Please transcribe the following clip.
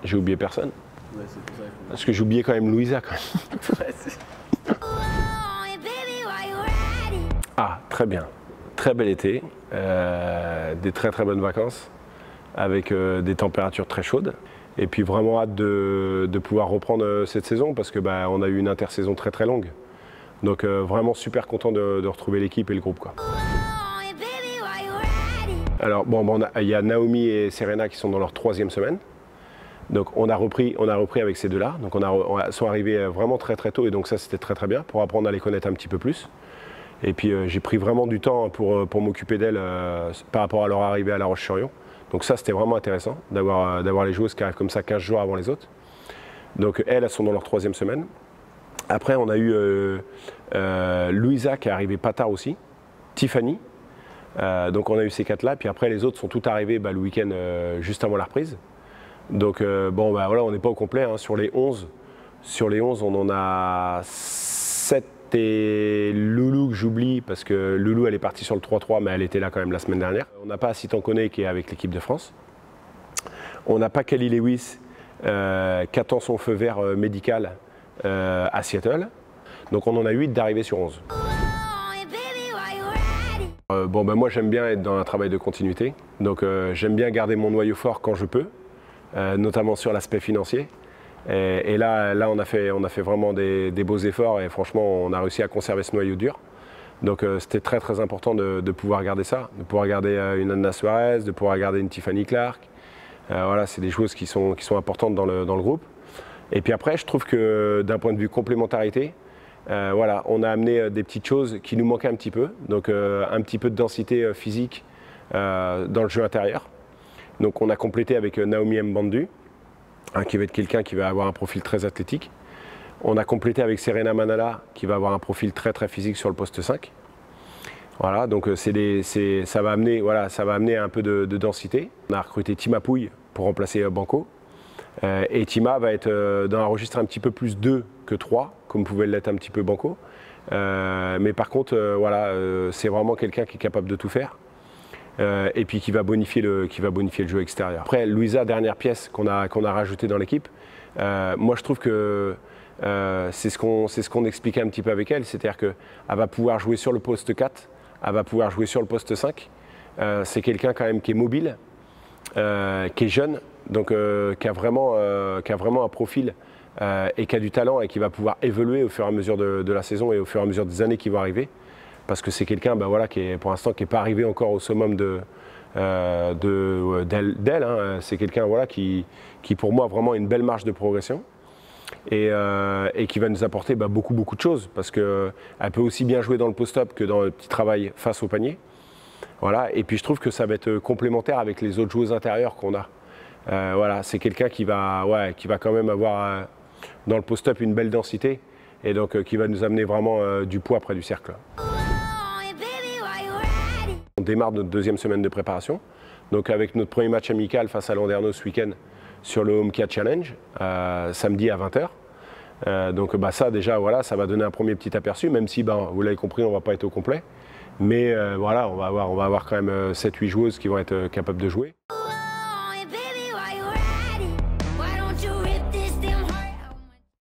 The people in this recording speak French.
J'ai oublié personne. Ouais, c'est pour ça. Parce que j'ai oublié quand même Louisa quand même. Ouais, Ah, très bien. Très bel été. Des très très bonnes vacances. Avec des températures très chaudes. Et puis vraiment hâte de pouvoir reprendre cette saison parce que on a eu une intersaison très très longue. Donc vraiment super content de retrouver l'équipe et le groupe, quoi. Alors bon, il y a Naomi et Serena qui sont dans leur 3e semaine. Donc on a repris avec ces deux-là. Donc ils sont arrivés vraiment très très tôt et donc ça c'était très très bien pour apprendre à les connaître un petit peu plus. Et puis j'ai pris vraiment du temps pour m'occuper d'elles par rapport à leur arrivée à La Roche-sur-Yon. Donc ça c'était vraiment intéressant d'avoir les joueuses qui arrivent comme ça 15 jours avant les autres. Donc elles sont dans leur 3e semaine. Après on a eu Louisa qui est arrivée pas tard aussi, Tiffany. Donc on a eu ces 4 là, puis après les autres sont toutes arrivées le week-end juste avant la reprise. Donc voilà, on n'est pas au complet, hein. Sur les 11, on en a 7 et Loulou que j'oublie parce que Loulou elle est partie sur le 3-3 mais elle était là quand même la semaine dernière. On n'a pas Sitan Koné qui est avec l'équipe de France. On n'a pas Kelly Lewis qui attend son feu vert médical à Seattle. Donc on en a 8 d'arrivée sur 11. Moi j'aime bien être dans un travail de continuité. Donc j'aime bien garder mon noyau fort quand je peux, notamment sur l'aspect financier. Et là on a fait vraiment des beaux efforts et franchement on a réussi à conserver ce noyau dur. Donc c'était très très important de pouvoir garder ça, de pouvoir garder une Anna Suarez, de pouvoir garder une Tiffany Clark. Voilà, c'est des choses qui sont importantes dans le groupe. Et puis après je trouve que d'un point de vue complémentarité, voilà, on a amené des petites choses qui nous manquaient un petit peu. Donc un petit peu de densité physique dans le jeu intérieur. Donc on a complété avec Naomi Mbandu. Qui va être quelqu'un qui va avoir un profil très athlétique. On a complété avec Serena Manala qui va avoir un profil très très physique sur le poste 5. Voilà, donc ça va amener un peu de densité. On a recruté Tima Pouille pour remplacer Banco. Et Tima va être dans un registre un petit peu plus 2 que 3, comme pouvait l'être un petit peu Banco. Mais par contre, c'est vraiment quelqu'un qui est capable de tout faire. Et puis qui va bonifier le jeu extérieur. Après, Louisa, dernière pièce qu'on a rajoutée dans l'équipe, moi je trouve que c'est ce qu'on expliquait un petit peu avec elle, c'est-à-dire qu'elle va pouvoir jouer sur le poste 4, elle va pouvoir jouer sur le poste 5. C'est quelqu'un quand même qui est mobile, qui est jeune, donc qui a vraiment un profil et qui a du talent et qui va pouvoir évoluer au fur et à mesure de la saison et au fur et à mesure des années qui vont arriver. Parce que c'est quelqu'un qui est pour l'instant qui n'est pas arrivé encore au summum d'elle. C'est quelqu'un qui pour moi a vraiment une belle marge de progression et qui va nous apporter beaucoup de choses parce qu'elle peut aussi bien jouer dans le post-up que dans le petit travail face au panier. Voilà. Et puis je trouve que ça va être complémentaire avec les autres joueuses intérieures qu'on a. Voilà, c'est quelqu'un qui va quand même avoir dans le post-up une belle densité et donc qui va nous amener vraiment du poids près du cercle. On démarre notre 2e semaine de préparation, donc avec notre premier match amical face à Landerneau ce week-end sur le Home Kia Challenge, samedi à 20 h. Donc ça déjà, voilà, ça va donner un premier petit aperçu, même si vous l'avez compris, on ne va pas être au complet. Mais voilà, on va avoir quand même 7-8 joueuses qui vont être capables de jouer.